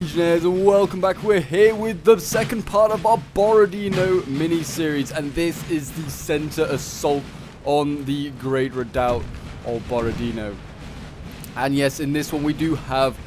Engineers, and welcome back. We're here with the second part of our Borodino mini-series, and this is the center assault on the Great Redoubt of Borodino. And yes, in this one we do have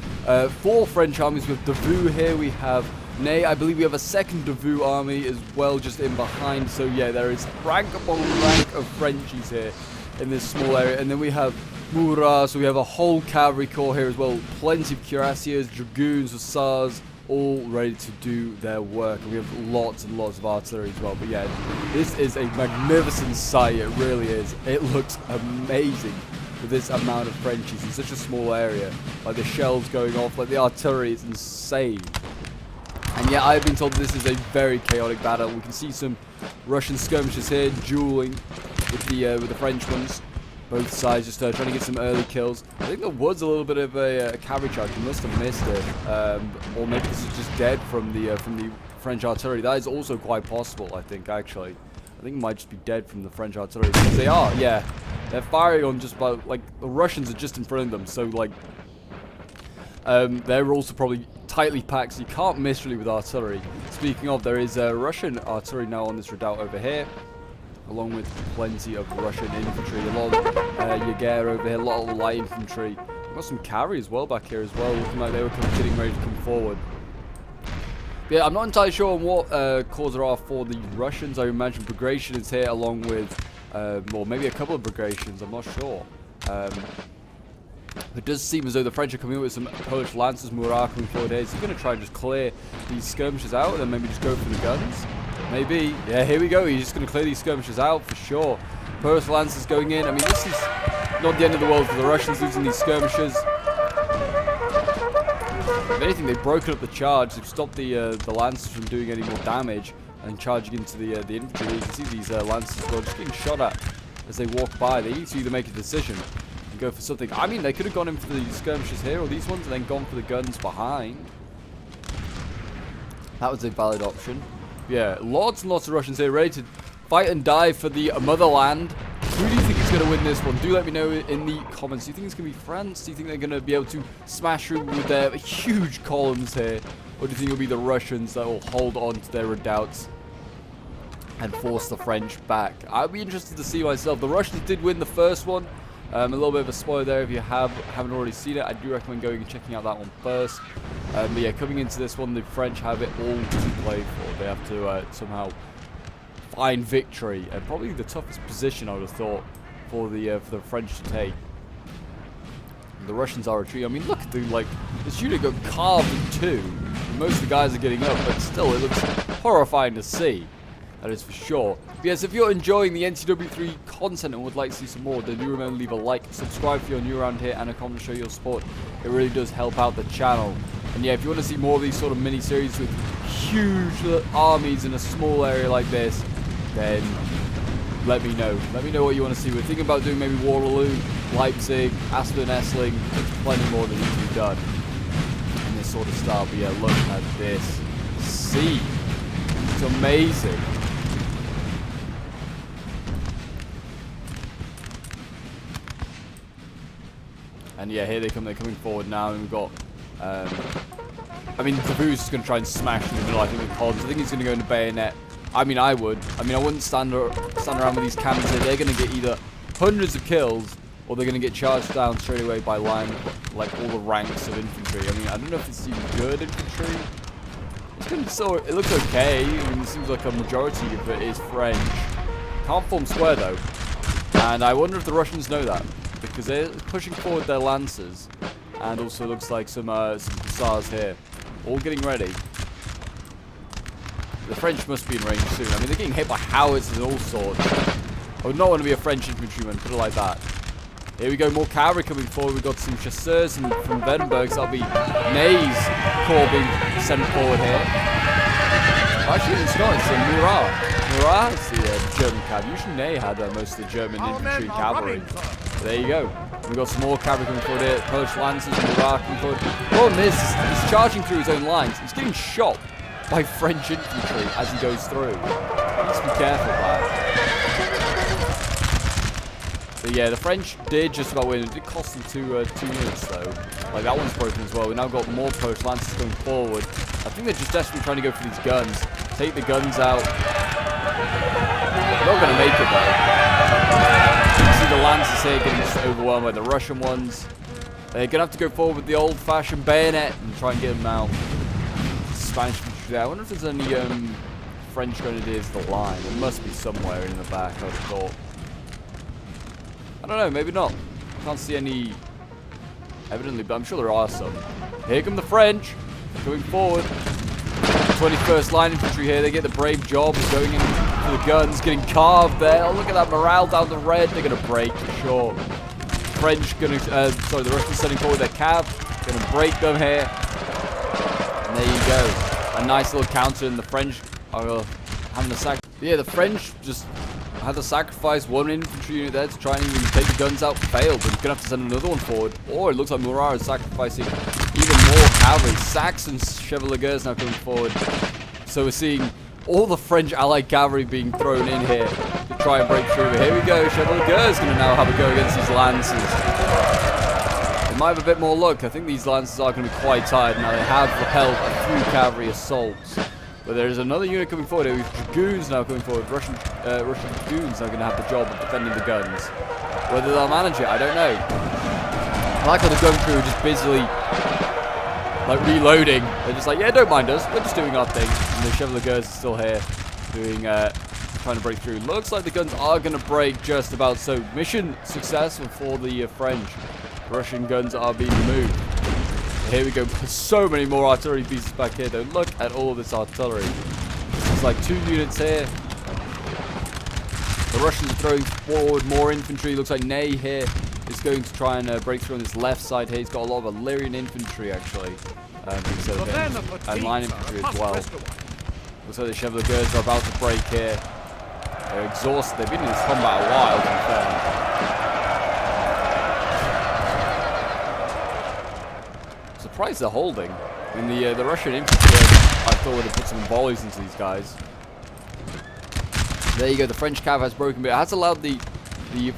4 French armies with Davout here. We have Ney, I believe we have a second Davout army as well just in behind. So yeah, there is rank upon rank of Frenchies here in this small area. And then we have Murat, so we have a whole cavalry corps here as well. Plenty of cuirassiers, dragoons, hussars, all ready to do their work. And we have lots and lots of artillery as well. But yeah, this is a magnificent sight. It really is. It looks amazing with this amount of Frenchies in such a small area. Like the shells going off, like the artillery is insane. And yeah, I've been told this is a very chaotic battle. We can see some Russian skirmishers here dueling with the French ones. Both sides just trying to get some early kills. I think there was a little bit of a cavalry charge. He must have missed it, or maybe this is just dead from the French artillery. That is also quite possible. I think actually, I think it might just be dead from the French artillery. Because they are, yeah, they're firing on just about like the Russians are just in front of them. So like, they're also probably tightly packed. So you can't miss really with artillery. Speaking of, there is Russian artillery now on this redoubt over here, along with plenty of Russian infantry. A lot of Jaeger over here, a lot of light infantry. We've got some cavalry as well back here as well, looking like they were getting ready to come forward. But yeah, I'm not entirely sure on what cause there are for the Russians. I imagine Bagration is here along with, or maybe a couple of Bagations, I'm not sure. It does seem as though the French are coming with some Polish lancers. Murat coming forward here. Is he going to try and just clear these skirmishers out and then maybe just go for the guns? Maybe. Yeah, here we go. He's just going to clear these skirmishers out for sure. Polish lancers going in. I mean, this is not the end of the world for the Russians losing these skirmishers. If anything, they've broken up the charge. They've stopped the lancers from doing any more damage and charging into the infantry. You can see these lancers just getting shot at as they walk by. They need to either make a decision and go for something. I mean, they could have gone in for the skirmishers here or these ones and then gone for the guns behind. That was a valid option. Yeah, lots and lots of Russians here ready to fight and die for the motherland. Who do you think is going to win this one? Do let me know in the comments. Do you think it's going to be France? Do you think they're going to be able to smash through with their huge columns here? Or do you think it'll be the Russians that will hold on to their redoubts and force the French back? I'd be interested to see myself. The Russians did win the first one. A little bit of a spoiler there if you haven't already seen it. I do recommend going and checking out that one first. But yeah, coming into this one, the French have it all to play for. They have to somehow find victory, and probably the toughest position I would have thought for the French to take. The Russians are retreating. I mean, look at this unit got carved in two. Most of the guys are getting up, but still, it looks horrifying to see. That is for sure. But yes, if you're enjoying the NTW3 content and would like to see some more, then do remember to leave a like, subscribe if you're new around here, and a comment to show your support. It really does help out the channel. And yeah, if you want to see more of these sort of mini-series with huge armies in a small area like this, then let me know. Let me know what you want to see. We're thinking about doing maybe Waterloo, Leipzig, Aspen, Essling. There's plenty more that needs to be done in this sort of style. But yeah, look at this. See. It's amazing. And yeah, here they come. They're coming forward now, and we've got. I mean, Davout's just going to try and smash in the middle. I think with columns. I think he's going to go into bayonet. I mean, I would. I mean, I wouldn't stand around with these cannons here. They're going to get either hundreds of kills, or they're going to get charged down straight away by line, like all the ranks of infantry. I mean, I don't know if it's even good infantry. It looks okay. I mean, it seems like a majority of it is French. Can't form square though, and I wonder if the Russians know that, because they're pushing forward their lancers, and also looks like some hussars here, all getting ready. The French must be in range soon. I mean, they're getting hit by howitzers and all sorts. I would not want to be a French infantryman, put it like that. Here we go, more cavalry coming forward. We've got some chasseurs from Wettenberg, so that'll be Ney's corps being sent forward here. Actually, it's not, it's Murat. Murat is the German cavalry. Usually Ney had most of the German infantry and cavalry. So there you go. We've got some more cavalry coming forward here. Polish lancers, Murat coming forward. The problem is, he's charging through his own lines. He's getting shot by French infantry as he goes through. Let's be careful of that. So yeah, the French did just about win. It did cost them two units though. Like that one's broken as well. We now got more Polish Lancers going forward. I think they're just desperately trying to go for these guns. Take the guns out. They're not going to make it though. You can see the Lancers here getting just overwhelmed by the Russian ones. They're going to have to go forward with the old-fashioned bayonet and try and get them out. Spanish infantry there. I wonder if there's any French grenadiers the line. There must be somewhere in the back, I would have thought. I don't know, maybe not. Can't see any evidently, but I'm sure there are some. Here come the French going forward. 21st line infantry here. They get the brave job of going in for the guns, getting carved there. Oh, look at that morale down the red. They're going to break for sure. French going to, sorry, the Russians sending forward their cav. Going to break them here. And there you go. A nice little counter, and the French are having a sack. Yeah, the French just had to sacrifice one infantry unit there to try and even take the guns out. Failed, but he's going to have to send another one forward. Or it looks like Murat is sacrificing even more cavalry. Saxon Chevaliers now coming forward. So we're seeing all the French allied cavalry being thrown in here to try and break through. But here we go. Chevaliers going to now have a go against these Lancers. They might have a bit more luck. I think these Lancers are going to be quite tired now. They have repelled a few cavalry assaults. But there is another unit coming forward here. With dragoons now coming forward. Russian dragoons are going to have the job of defending the guns. Whether they'll manage it, I don't know. I like how the gun crew are just busily like reloading. They're just like, yeah, don't mind us. We're just doing our thing. And the Chevaliers are still here doing, trying to break through. Looks like the guns are going to break just about. So mission successful for the French. Russian guns are being removed. Here we go. So many more artillery pieces back here, though. Look at all of this artillery. It's like 2 units here. The Russians are throwing forward more infantry. Looks like Ney here is going to try and break through on this left side here. He's got a lot of Illyrian infantry, actually. And line infantry as well. Looks like the Chevaliers are about to break here. They're exhausted. They've been in this combat a while, to be fair. Surprised they're holding. I mean, the Russian infantry, I thought would have put some volleys into these guys. There you go. The French cav has broken, but it has allowed the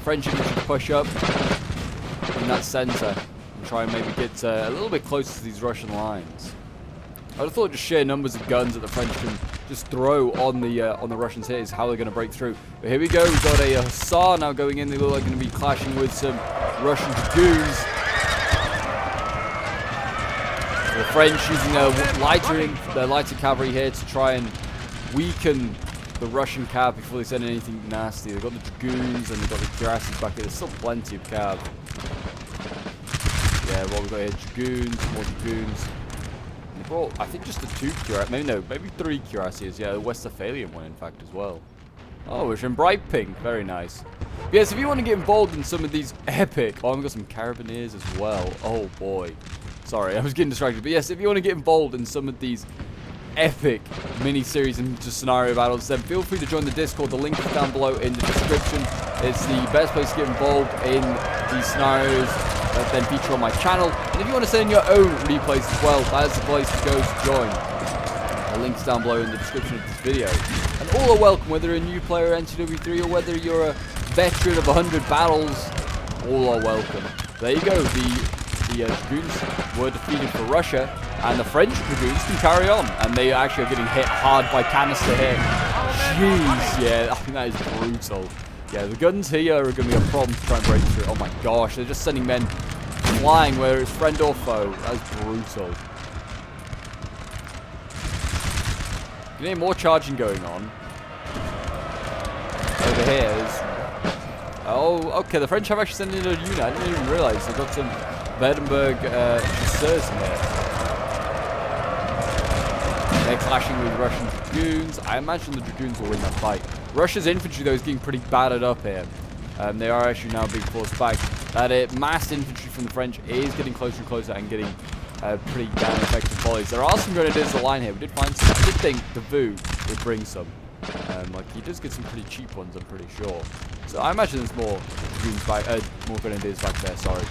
French infantry to push up in that center and try and maybe get a little bit closer to these Russian lines. I would have thought just sheer numbers of guns that the French can just throw on the Russians here is how they're going to break through. But here we go. We've got a hussar now going in. They look like going to be clashing with some Russian dragoons. The French using their lighter cavalry here to try and weaken the Russian cav before they send anything nasty. They've got the dragoons and they've got the cuirassies back here. There's still plenty of cav. Yeah, what we've got here, dragoons, more dragoons. And they brought, I think, just the 2 cuirassies. Maybe 3 cuirassies. Yeah, the Westphalian one, in fact, as well. Oh, it's in bright pink. Very nice. But yes, if you want to get involved in some of these epic... Oh, we've got some carabineers as well. Oh, boy. Sorry, I was getting distracted. But yes, if you want to get involved in some of these epic mini-series and just scenario battles, then feel free to join the Discord. The link is down below in the description. It's the best place to get involved in these scenarios that then feature on my channel. And if you want to send in your own replays as well, that is the place to go to join. The link's down below in the description of this video. And all are welcome, whether you're a new player NTW3 or whether you're a veteran of 100 battles, all are welcome. There you go. The dragoons were defeated for Russia, and the French dragoons can carry on, and they actually are getting hit hard by canister here. Jeez, yeah, I think that is brutal. Yeah, the guns here are going to be a problem to try and break through. Oh my gosh, they're just sending men flying, whether it's friend or foe. That is brutal. You need more charging going on. Over here is... Oh, okay, the French have actually sent in a unit. I didn't even realize they've got some Verdenberg chasseurs in here. They're clashing with Russian dragoons. I imagine the dragoons will win that fight. Russia's infantry, though, is getting pretty battered up here. They are actually now being forced back. That massed infantry from the French is getting closer and closer and getting pretty damn effective volleys. There are some grenadiers in the line here. We did find some. I did think the Vu would bring some. Like, he does get some pretty cheap ones, I'm pretty sure. So I imagine there's more more grenadiers back there, sorry.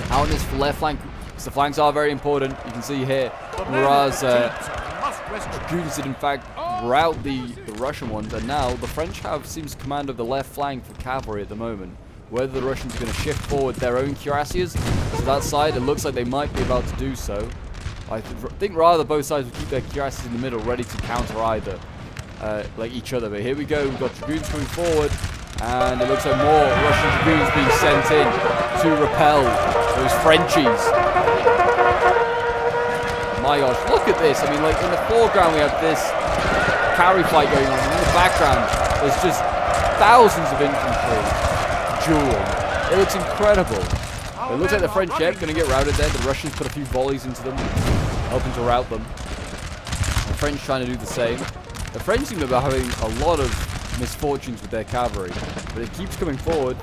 Out on this left flank, because the flanks are very important. You can see here, Murat's dragoons did in fact rout the Russian ones, and now the French have seems command of the left flank for cavalry at the moment. whether the Russians are going to shift forward their own cuirassiers to that side. It looks like they might be about to do so. I think rather both sides will keep their cuirassiers in the middle, ready to counter either, like each other. But here we go. We've got dragoons coming forward, and it looks like more Russian dragoons being sent in to repel those Frenchies. My gosh, look at this. I mean, like, in the foreground we have this cavalry fight going on, and in the background there's just thousands of infantry dueling. It looks incredible. It looks like the French are going to get routed there. The Russians put a few volleys into them, helping to rout them. The French trying to do the same. The French seem to be having a lot of misfortunes with their cavalry, but it keeps coming forward.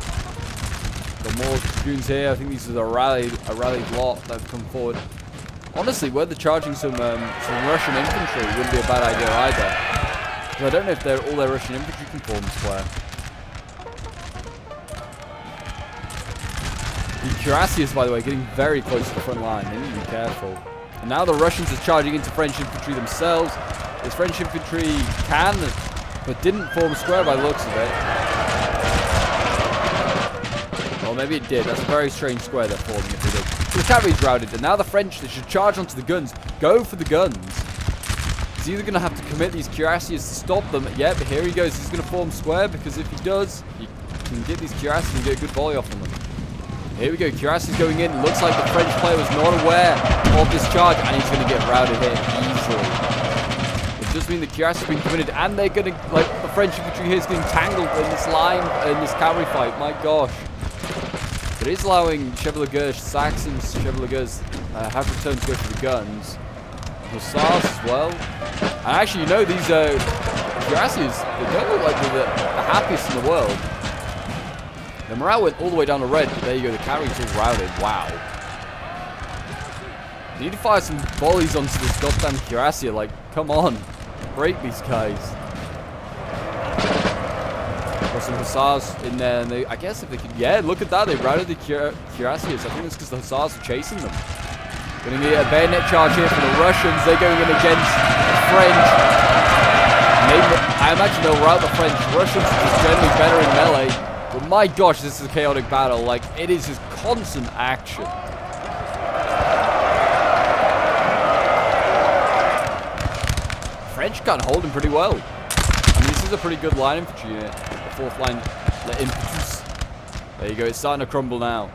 Got more dragoons here. I think these are a rallied lot that have come forward. Honestly, whether charging some Russian infantry wouldn't be a bad idea either. Because I don't know if all their Russian infantry can form square. The cuirassiers, by the way, getting very close to the front line. They need to be careful. And now the Russians are charging into French infantry themselves. This French infantry can, but didn't form square by the looks of it. Well, maybe it did. That's a very strange square they're forming if they did. So the cavalry's routed, and now the French, they should charge onto the guns. Go for the guns. He's either going to have to commit these cuirassiers to stop them. Yeah, but here he goes. He's going to form square, because if he does, he can get these cuirassiers and get a good volley off on them. Here we go, cuirassiers going in. Looks like the French player was not aware of this charge, and he's going to get routed here easily. It does mean the cuirassiers have been committed, and they're going to, like, the French infantry here is getting tangled in this line, in this cavalry fight. My gosh. But it is allowing Chevalier Saxons, Chevaliers have returned to go for the guns. Hussars as well. And actually, you know, these cuirassiers, they don't look like they're the happiest in the world. The morale went all the way down to red, but there you go, the cavalry's all routed. Wow. You need to fire some volleys onto this goddamn cuirassier. Like, come on. Break these guys. Got some hussars in there, and I guess if they could... Yeah, look at that. They routed the cuirassiers. I think it's because the hussars are chasing them. Going to get a bayonet charge here for the Russians. They're going in against the French. I imagine they'll rout the French. Russians are just generally better in melee. But my gosh, this is a chaotic battle. Like, it is just constant action. French can't hold him pretty well. I mean, this is a pretty good line infantry unit. The fourth line, the infantry. There you go, it's starting to crumble now.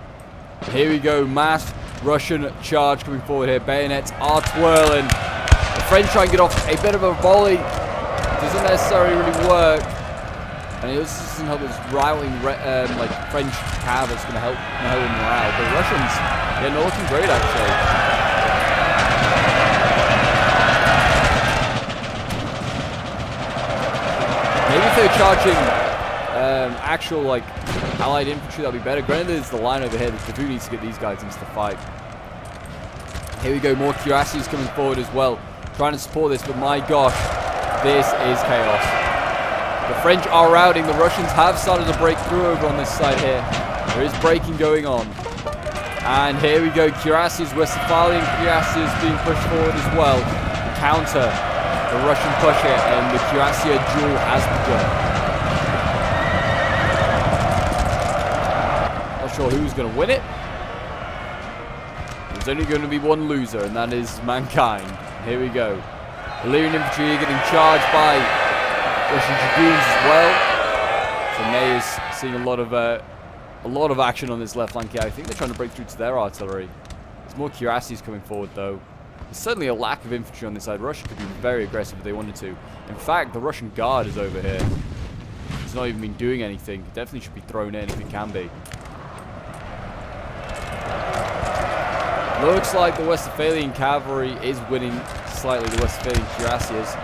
Here we go, mass Russian charge coming forward here. Bayonets are twirling. The French try and get off a bit of a volley. Doesn't necessarily really work. And it also doesn't help this routing, like, French cav that's going to help morale. The Russians, yeah, they're looking great, actually. Maybe if they're charging actual, like, allied infantry, that'd be better. Granted, there's the line over here. The do needs to get these guys into the fight. Here we go, more cuirassiers coming forward as well. Trying to support this, but my gosh, this is chaos. The French are routing. The Russians have started to break through over on this side here. There is breaking going on. And here we go. Cuirassiers, Westphalian cuirassiers being pushed forward as well. Counter the Russian push here. And the cuirassier duel has begun. Not sure who's going to win it. There's only going to be one loser, and that is mankind. Here we go. Illyrian infantry getting charged by Russian dragoons as well. So Ney is seeing a lot of action on this left flank here. I think they're trying to break through to their artillery. There's more cuirassiers coming forward though. There's certainly a lack of infantry on this side. Russia could be very aggressive if they wanted to. In fact, the Russian guard is over here. It's not even been doing anything. It definitely should be thrown in if it can be. Looks like the Westphalian cavalry is winning slightly, the Westphalian cuirassiers.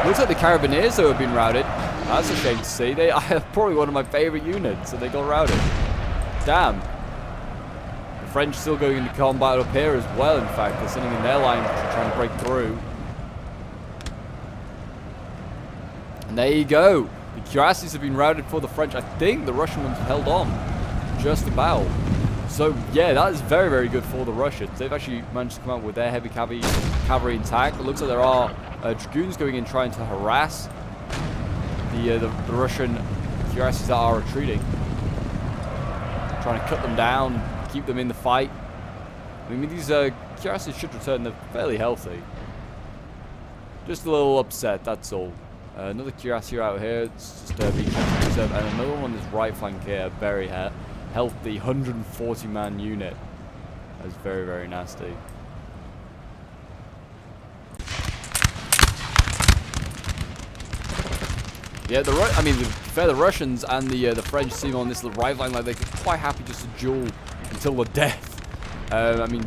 Looks like the Carabiniers, though, have been routed. That's a shame to see. They are probably one of my favorite units, and they got routed. Damn. The French still going into combat up here as well, in fact. They're sitting in their line, trying to break through. And there you go. The cuirassiers have been routed for the French. I think the Russian ones have held on. Just about. So, yeah, that is very, very good for the Russians. They've actually managed to come out with their heavy cavalry intact. It looks like there are dragoons going in trying to harass the Russian cuirasses that are retreating. Trying to cut them down, keep them in the fight. I mean, these cuirasses should return. They're fairly healthy. Just a little upset, that's all. Another cuirassier out here. It's just being trying to preserve. And another one on this right flank here. Very healthy 140-man unit. That's very, very nasty. Yeah, the Russians and the French seem on this little right flank like they're quite happy just to duel until the death. I mean,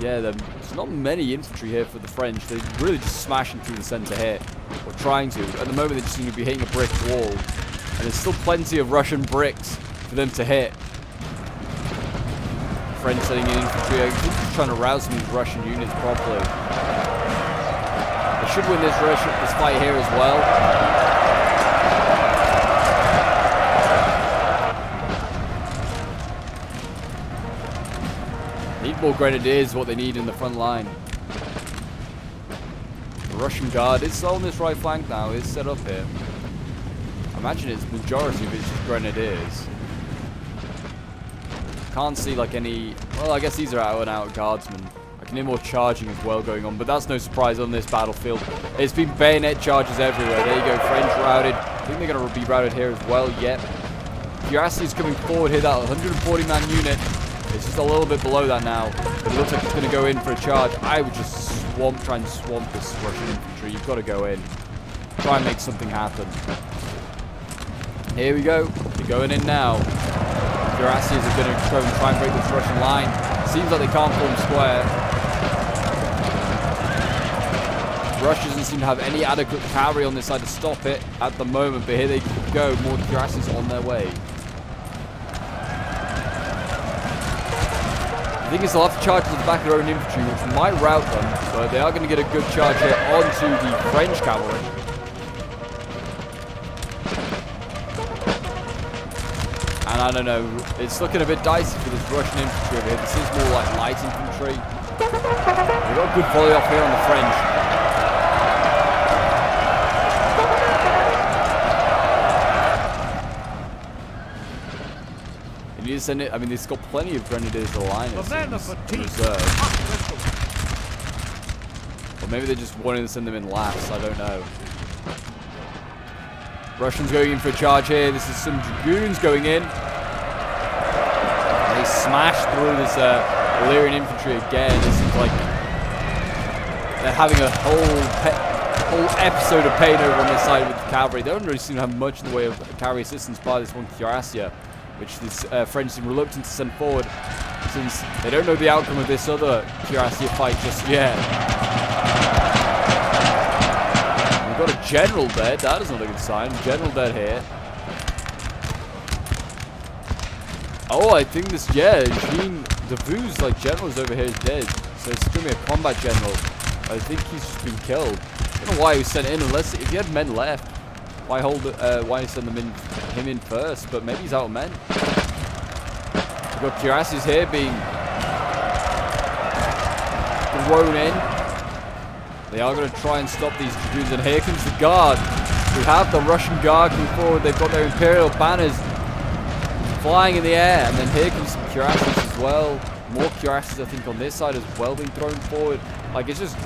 yeah, there's not many infantry here for the French. They're really just smashing through the centre here, or trying to. At the moment, they just seem to be hitting a brick wall, and there's still plenty of Russian bricks for them to hit. French sending in infantry, just trying to rouse some of these Russian units properly. They should win this fight here as well. Need more grenadiers, what they need in the front line. The Russian guard is on this right flank now, is set up here. I imagine it's majority of it's just grenadiers. Can't see like any, well, I guess these are out and out guardsmen. I can hear more charging as well going on, but that's no surprise on this battlefield. It's been bayonet charges everywhere. There you go, French routed. I think they're going to be routed here as well. Yep. Cuirassiers coming forward here, that 140-man unit. It's just a little bit below that now, but it looks like it's going to go in for a charge. I would just try and swamp this Russian infantry. You've got to go in. Try and make something happen. Here we go. They're going in now. Cuirassiers are going to try and break this Russian line. Seems like they can't form square. Russia doesn't seem to have any adequate cavalry on this side to stop it at the moment, but here they go. More cuirassiers on their way. The thing is, they'll have to charge to the back of their own infantry, which might rout them, but they are going to get a good charge here onto the French cavalry. And I don't know, it's looking a bit dicey for this Russian infantry over here. This is more like light infantry. We've got a good volley off here on the French. You need to send it. I mean, they've got plenty of grenadiers to line reserve. Or maybe they just wanted to send them in last. I don't know. Russians going in for a charge here. This is some dragoons going in. They smash through this Illyrian infantry again. It seems like they're having a whole episode of pain over on this side with the cavalry. They don't really seem to have much in the way of cavalry assistance by this one cuirassier, which this French seem reluctant to send forward since they don't know the outcome of this other cuirassier fight just yet. We've got a general dead. That is not a good sign. General dead here. Oh, I think this, yeah, Jean Devue's like general's over here is dead. So it's going to be a combat general. I think he's just been killed. I don't know why he was sent in unless, if he had men left, why send him in first? But maybe he's out of men. We've got cuirassiers here being thrown in. They are going to try and stop these dragoons. And here comes the guard. We have the Russian guard coming forward. They've got their imperial banners flying in the air. And then here comes some cuirassiers as well. More cuirassiers, I think, on this side as well being thrown forward. Like, it's just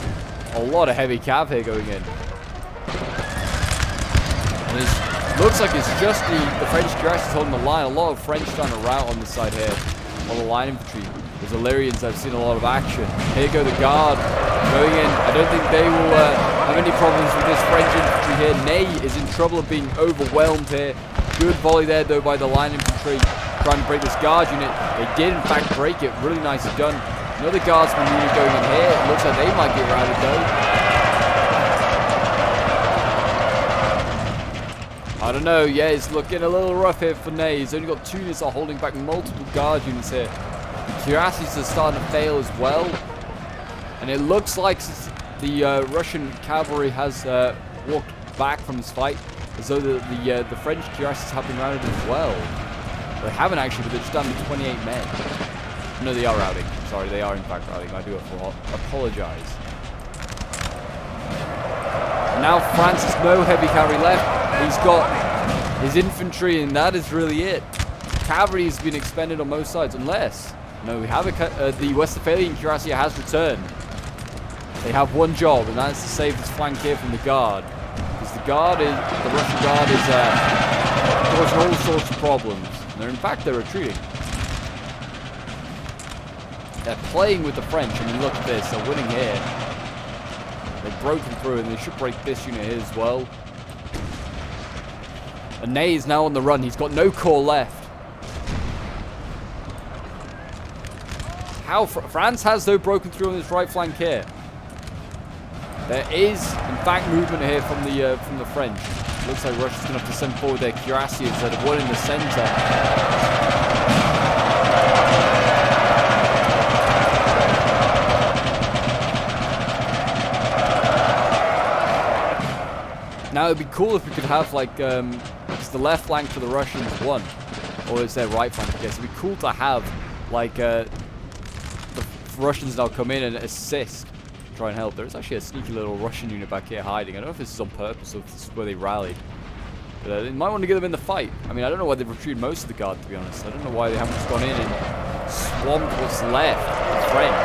a lot of heavy cav here going in. And it looks like it's just the French cuirassiers holding the line. A lot of French trying to rout on this side here. On the line infantry. There's Illyrians, I've seen a lot of action. Here go the guard going in. I don't think they will have any problems with this French infantry here. Ney is in trouble of being overwhelmed here. Good volley there though by the line infantry. Trying to break this guard unit. They did in fact break it. Really nicely done. Another guardsman unit going in here. It looks like they might get routed though. I don't know, yeah, it's looking a little rough here for Ney. He's only got 2 units that are holding back multiple guard units here. The cuirassiers are starting to fail as well. And it looks like the Russian cavalry has walked back from this fight, as though the French cuirassiers have been routed as well. They haven't actually, but they're just down to 28 men. No, they are routing. Sorry, they are in fact routing. I do apologize. Now France has no heavy cavalry left. He's got his infantry, and that is really it. Cavalry has been expended on most sides, unless... No, we have the Westphalian cuirassier has returned. They have one job, and that is to save this flank here from the guard. Because the Russian guard is causing all sorts of problems. And in fact, they're retreating. They're playing with the French. I mean, look at this. They're winning here. They've broken through, and they should break this unit here as well. And Ney is now on the run. He's got no corps left. How France has, though, broken through on this right flank here. There is, in fact, movement here from the French. Looks like Russia's going to have to send forward their cuirassiers that have won in the center. Now, it'd be cool if we could have, like, it's the left flank for the Russians won. Or it's their right flank, I guess. It'd be cool to have, like, the Russians now come in and assist. Try and help. There's actually a sneaky little Russian unit back here hiding. I don't know if this is on purpose or if this is where they rallied. But they might want to get them in the fight. I mean, I don't know why they've retreated most of the guard, to be honest. I don't know why they haven't just gone in and swamped what's left of the French.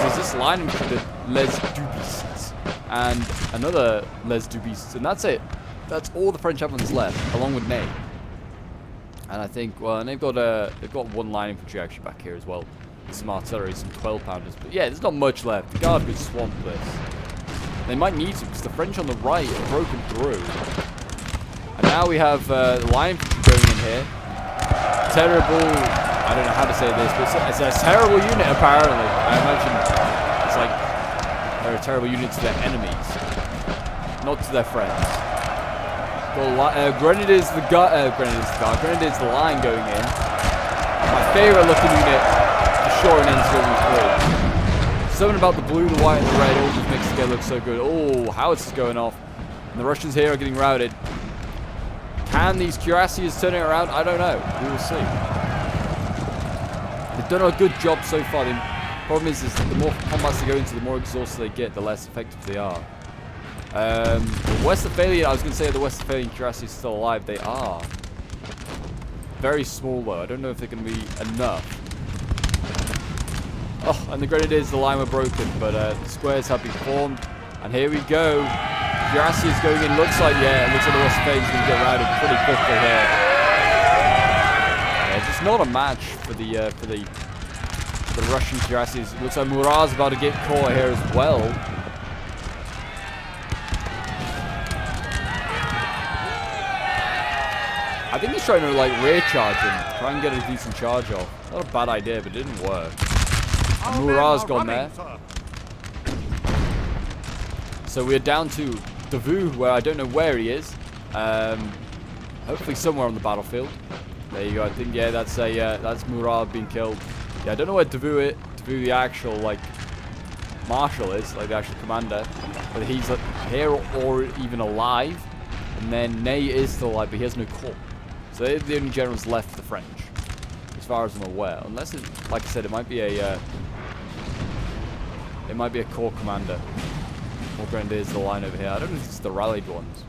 There's this line infantry, the Les Dubistes, and another Les Dubistes, and that's it. That's all the French have on this left, along with Ney. And I think, well, and they've got one line infantry actually back here as well. Some artillery, some 12-pounders. But yeah, there's not much left. The guard could swamp this. They might need to, because the French on the right have broken through. And now we have the line infantry going in here. Terrible, I don't know how to say this, but it's a terrible unit apparently. I imagine it's like they're a terrible unit to their enemies, not to their friends. Grenadiers the line going in. My favourite looking unit. Sure, an NTW. Something about the blue, the white, and the red all just makes the game look so good. Oh, howitzers going off. And the Russians here are getting routed. Can these cuirassiers turn it around? I don't know. We will see. They've done a good job so far. The problem is that the more combats they go into, the more exhausted they get, the less effective they are. The Westphalian, I was going to say the Westphalian cuirassiers still alive. They are. Very small, though. I don't know if they're going to be enough. Oh, and the Grenadiers, the line were broken, but the squares have been formed. And here we go. Cuirassiers going in. Looks like, yeah, it looks like the Westphalians going to get routed pretty quickly here. Yeah, just not a match for the Russian cuirassiers. It looks like Murat's about to get caught here as well. I think he's trying to, like, rear charge him. Try and get a decent charge off. Not a bad idea, but it didn't work. Murat's gone there. So we're down to Davout, where I don't know where he is. Hopefully somewhere on the battlefield. There you go. I think, yeah, that's Murat being killed. Yeah, I don't know where Davout the actual, like, marshal is, like the actual commander. But he's here or even alive. And then Ney is still alive, but he has no corps. So they're the only generals left for the French, as far as I'm aware. Unless, like I said, it might be a corps commander. Or Grenadiers the line over here. I don't know if it's the rallied ones.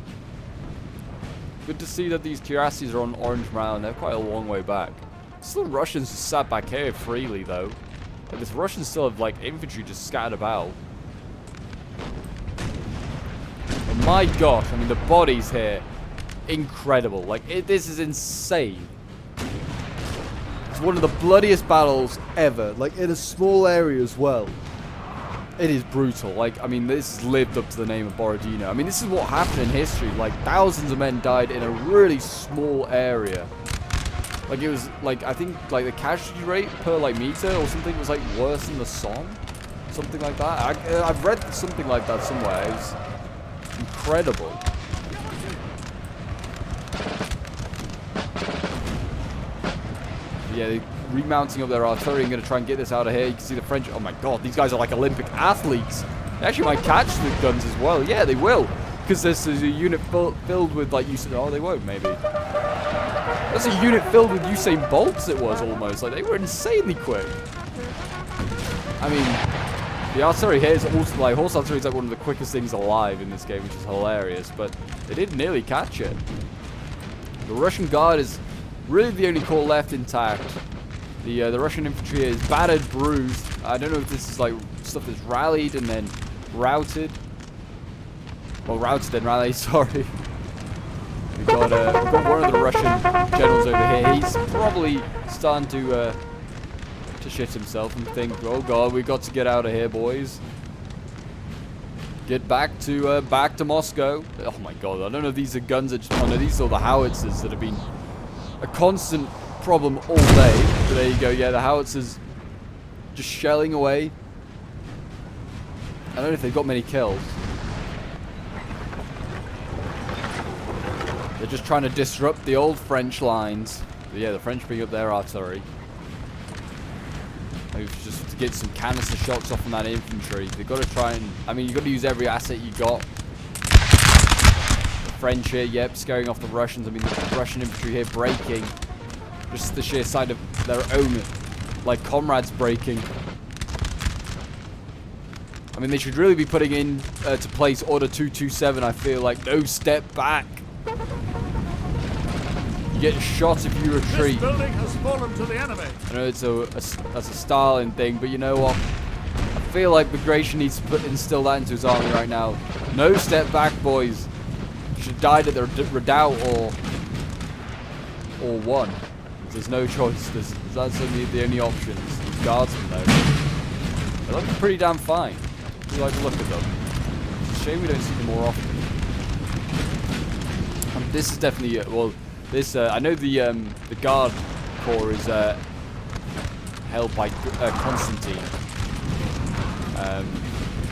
Good to see that these cuirassiers are on orange morale, and they're quite a long way back. Still Russians just sat back here freely, though. Like, this Russians still have, like, infantry just scattered about. Oh my gosh, I mean, the bodies here, incredible. Like, this is insane. It's one of the bloodiest battles ever, like, in a small area as well. It is brutal. Like, I mean, this has lived up to the name of Borodino. I mean, this is what happened in history. Like, thousands of men died in a really small area. Like, it was, like, I think, like, the casualty rate per, like, meter or something was, like, worse than the Somme. Something like that. I've read something like that somewhere. It was incredible. Yeah, remounting up their artillery and going to try and get this out of here. You can see the French. Oh my god, these guys are like Olympic athletes. They actually might catch the guns as well. Yeah, they will. Because this is a unit filled with, like, Usain. Oh, they won't, maybe. That's a unit filled with Usain Bolts, it was almost. Like, they were insanely quick. I mean, The artillery here is also, like, horse artillery is like one of the quickest things alive in this game, which is hilarious, but they did nearly catch it. The Russian Guard is really the only corps left intact. The Russian infantry is battered, bruised. I don't know if this is like stuff that's rallied and then routed. Well, routed and rallied, sorry. We've got one of the Russian generals over here. He's probably starting to shit himself and think, oh god, we got to get out of here, boys. Get back to Moscow. Oh my god, I don't know if these are guns that oh no, these are the howitzers that have been a constant problem all day. But there you go, yeah, the howitzers just shelling away. I don't know if they've got many kills. They're just trying to disrupt the old French lines. But yeah, the French bring up their artillery. Maybe just to get some canister shots off on that infantry. They've got to try and... I mean, you've got to use every asset you got. The French here, yep, scaring off the Russians. I mean, the Russian infantry here breaking. Just the sheer side of their own, like, comrades breaking. I mean, they should really be putting in to place Order 227, I feel like. No step back. You get shot if you retreat. This building has fallen to the enemy. I know it's that's a Stalin thing, but you know what? I feel like Bagration needs to instill that into his army right now. No step back, boys. You should have died at the redoubt or one. There's no choice. That's only the only options. These guardsmen, though, they look pretty damn fine. I do like to look at them. It's a shame we don't see them more often. This is definitely well. This I know the Guard Corps is held by Constantine,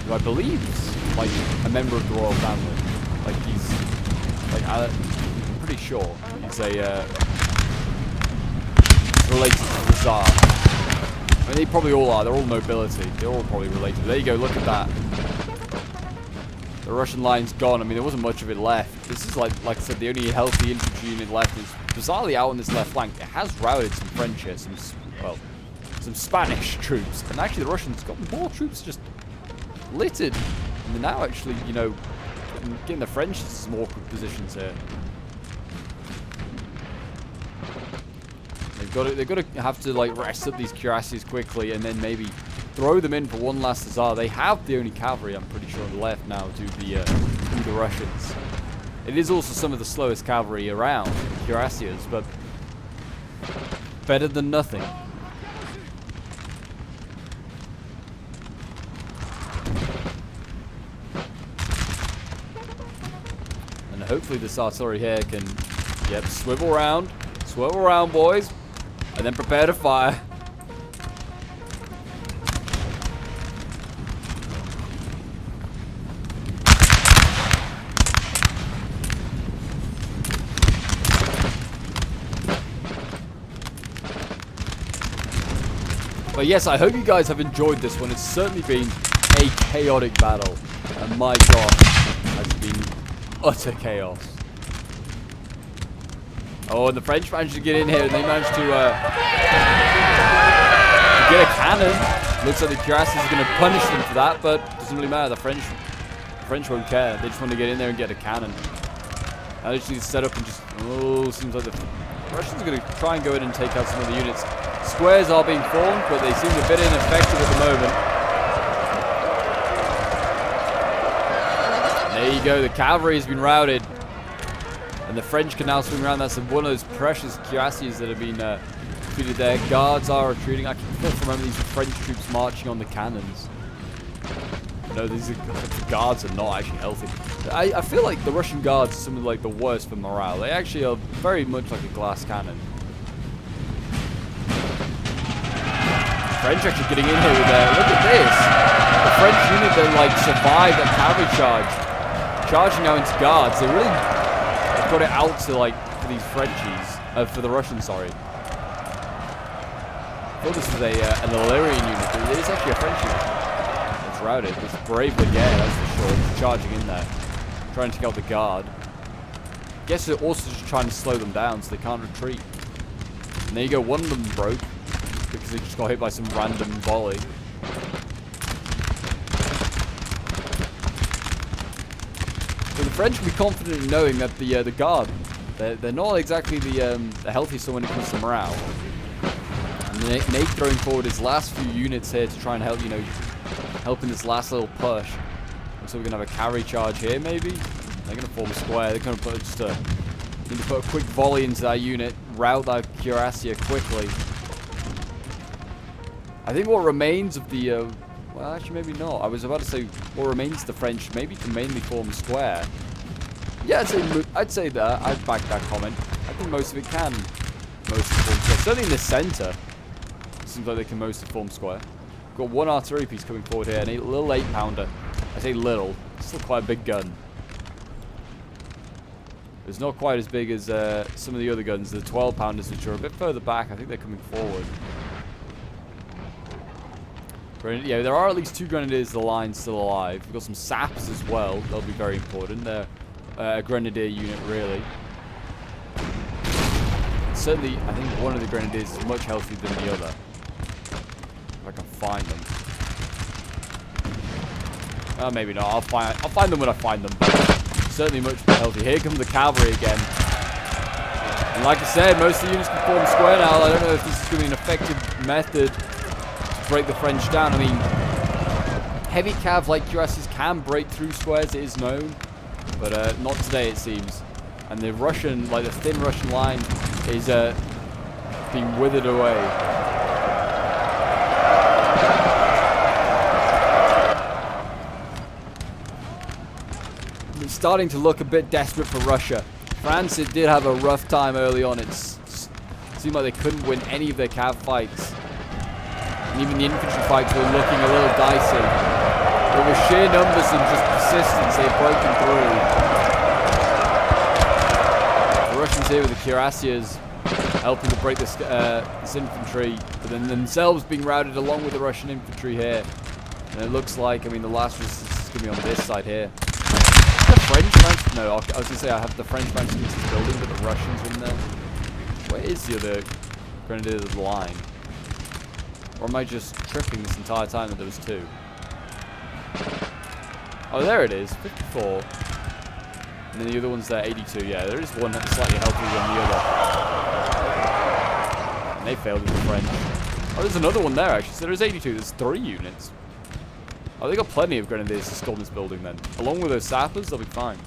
who I believe is like a member of the royal family. Like he's like I'm pretty sure he's a he's related to the Tsar. I mean, they probably all are. They're all nobility. They're all probably related. There you go. Look at that. The Russian line's gone. I mean, there wasn't much of it left. This is like I said, the only healthy infantry unit left is bizarrely out on this left flank. It has routed some French here, some Spanish troops, and actually the Russians got more troops just littered. And they're now actually, you know, getting the French into some awkward positions here. They've got to have to like rest up these cuirassiers quickly, and then maybe throw them in for one last huzzah. They have the only cavalry, I'm pretty sure, on the left now to the Russians. It is also some of the slowest cavalry around, cuirassiers, but better than nothing. And hopefully this artillery here can, yep, swivel around, boys, and then prepare to fire. But yes, I hope you guys have enjoyed this one. It's certainly been a chaotic battle. And my god, has been utter chaos. Oh, and the French managed to get in here, and they managed to get a cannon. Looks like the cuirassiers are going to punish them for that, but it doesn't really matter. The French won't care. They just want to get in there and get a cannon. Now they just need to set up and just... Oh, seems like the Russians are going to try and go in and take out some of the units. Squares are being formed, but they seem a bit ineffective at the moment. And there you go, the cavalry has been routed. And the French can now swing around. That's one of those precious cuirassiers that have been defeated there. Guards are retreating. I can't remember these French troops marching on the cannons. No, these guards are not actually healthy. I feel like the Russian guards are some of like the worst for morale. They actually are very much like a glass cannon. French actually getting in here with look at this. The French unit that like survived that cavalry charge. Charging now into guards. They really got it out to like for these Frenchies. For the Russians, sorry. I thought this was an Illyrian unit, but it is actually a French unit. It's routed. It's brave brigade, that's for sure. It's charging in there. Trying to take out the guard. I guess they're also just trying to slow them down so they can't retreat. And there you go, one of them broke. Because they just got hit by some random volley. But the French will be confident in knowing that the guard, they're not exactly the healthiest when it comes to morale. And Nate throwing forward his last few units here to try and help, helping this last little push. So we're gonna have a cavalry charge here, maybe. They're gonna form a square. They're gonna put just need to put a quick volley into that unit, rout that cuirassier quickly. I think what remains of the well, actually, maybe not. I was about to say what remains of the French maybe can mainly form a square. Yeah, I'd say that. I'd back that comment. I think most of it can mostly form square. Certainly in the center, it seems like they can mostly form square. Got one artillery piece coming forward here, and a little 8-pounder. I say little, still quite a big gun. It's not quite as big as some of the other guns, the 12-pounders, which are a bit further back. I think they're coming forward. Yeah, there are at least 2 grenadiers of the line still alive. We've got some saps as well. They'll be very important. They're a grenadier unit, really. Certainly, I think one of the grenadiers is much healthier than the other. If I can find them. Oh, maybe not. I'll find them when I find them. Certainly much more healthy. Here comes the cavalry again. And like I said, most of the units can form square now. I don't know if this is going to be an effective method to break the French down. I mean, heavy cav like cuirassiers can break through squares, it is known. But not today, it seems. And the Russian, like the thin Russian line, is being withered away. It's starting to look a bit desperate for Russia. France, it did have a rough time early on. It seemed like they couldn't win any of their cav fights. And even the infantry fights were looking a little dicey. But with sheer numbers and just persistence, they've broken through. The Russians here with the cuirassiers helping to break this infantry, but then themselves being routed along with the Russian infantry here. And it looks like, I mean, the last resistance is going to be on this side here. The French ranks? No, I was going to say I have the French ranks into the building, but the Russians are in there. Where is the other grenadier of the line? Or am I just tripping this entire time that there was 2? Oh, there it is, 54. And then the other one's there, 82. Yeah, there is one slightly healthier than the other. And they failed with the French. Oh, there's another one there, actually. So there's 82. There's 3 units. Oh, they got plenty of grenadiers to storm this building then. Along with those sappers, they'll be fine.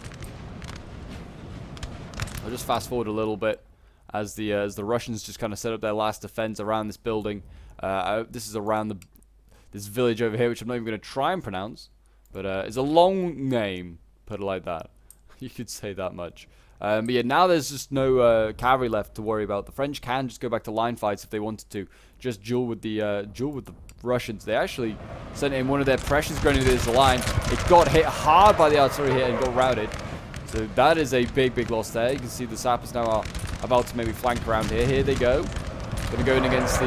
I'll just fast forward a little bit as the Russians just kind of set up their last defense around this building. This is around this village over here, which I'm not even going to try and pronounce. But it's a long name, put it like that. You could say that much. But yeah, now there's just no cavalry left to worry about. The French can just go back to line fights if they wanted to. Just duel with the Russians. They actually sent in one of their precious grenadiers to the line. It got hit hard by the artillery here and got routed. So that is a big loss there. You can see the sappers now are about to maybe flank around here. Here they go. Going to go in against the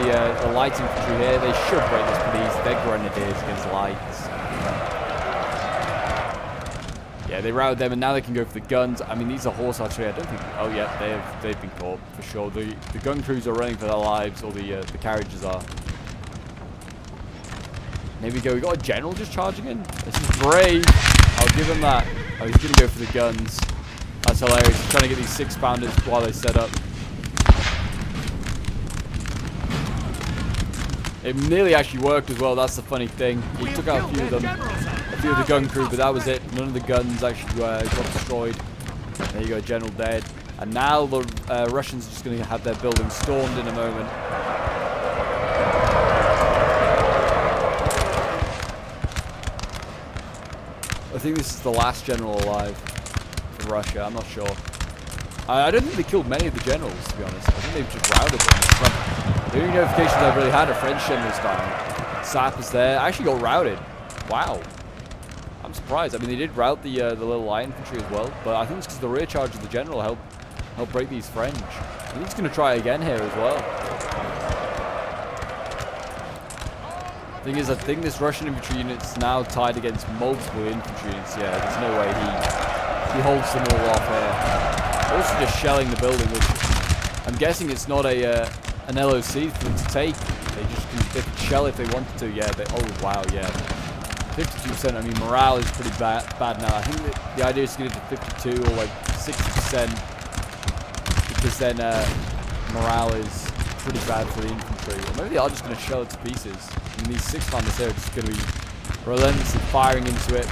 light infantry here. They should break this pretty easy. They're grenadiers against lights. Yeah, they routed them, and now they can go for the guns. I mean, these are horse archery. I don't think... Oh, yeah, they've been caught, for sure. The gun crews are running for their lives, or the carriages are. There we go. We got a general just charging in. This is brave. I'll give him that. Oh, he's going to go for the guns. That's hilarious. He's trying to get these 6-pounders while they set up. It nearly actually worked as well. That's the funny thing. He took out a few of them. A few of the gun crew, but that was it. None of the guns actually got destroyed. There you go, general dead. And now the Russians are just going to have their building stormed in a moment. I think this is the last general alive for Russia. I'm not sure. I don't think they killed many of the generals, to be honest. I think they've just routed them. The only notifications I've really had are French generals dying. Sappers there. I actually got routed. Wow. I'm surprised. I mean, they did rout the little light infantry as well, but I think it's because the rear charge of the general helped break these French. I think he's going to try again here as well. Thing is, I think this Russian infantry unit's now tied against multiple infantry units. Yeah, there's no way he holds them all off here. Also just shelling the building, which I'm guessing it's not an LOC for them to take. They can shell if they wanted to. Yeah, oh wow, yeah. 52%. I mean, morale is pretty bad now. I think that the idea is to get it to 52 or like 60%, because then morale is pretty bad for the infantry. Or maybe they are just going to shell it to pieces. I mean, these 6-pounders here are just going to be relentlessly firing into it.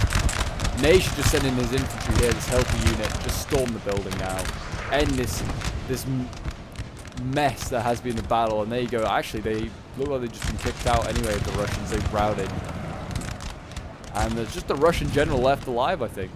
Ney should just send in his infantry here, this healthy unit, just storm the building now. End this mess that has been the battle. And there you go. Actually, they look like they've just been kicked out anyway. The Russians, they've routed. And there's just the Russian general left alive, I think.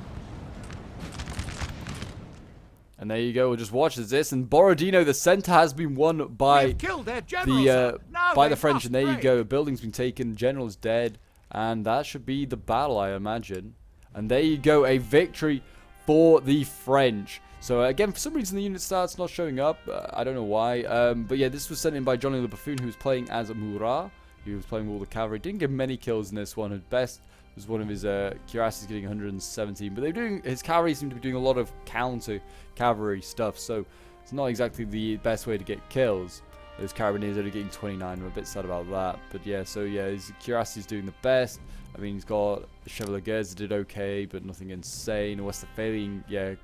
And there you go. We'll just watch this. And Borodino, the center, has been won by the French. And there you go. A building's been taken. General's dead. And that should be the battle, I imagine. And there you go. A victory for the French. So again, for some reason the unit start's not showing up. I don't know why. But yeah, this was sent in by Johnny the Buffoon, who was playing as Murat. He was playing with all the cavalry. Didn't get many kills in this one. At best was one of his cuirasses getting 117. But they're doing, his cavalry seem to be doing a lot of counter cavalry stuff. So it's not exactly the best way to get kills. Those carabiniers are getting 29. I'm a bit sad about that. But yeah, so yeah, his cuirass is doing the best. I mean, he's got Chevalier Guards that did okay, but nothing insane. Westphalian, yeah,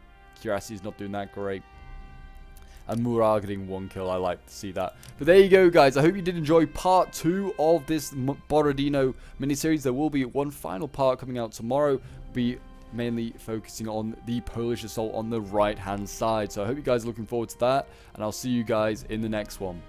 cuirass is not doing that great. And Murat getting 1 kill. I like to see that. But there you go, guys. I hope you did enjoy part 2 of this Borodino miniseries. There will be one final part coming out tomorrow. Be mainly focusing on the Polish assault on the right-hand side. So I hope you guys are looking forward to that. And I'll see you guys in the next one.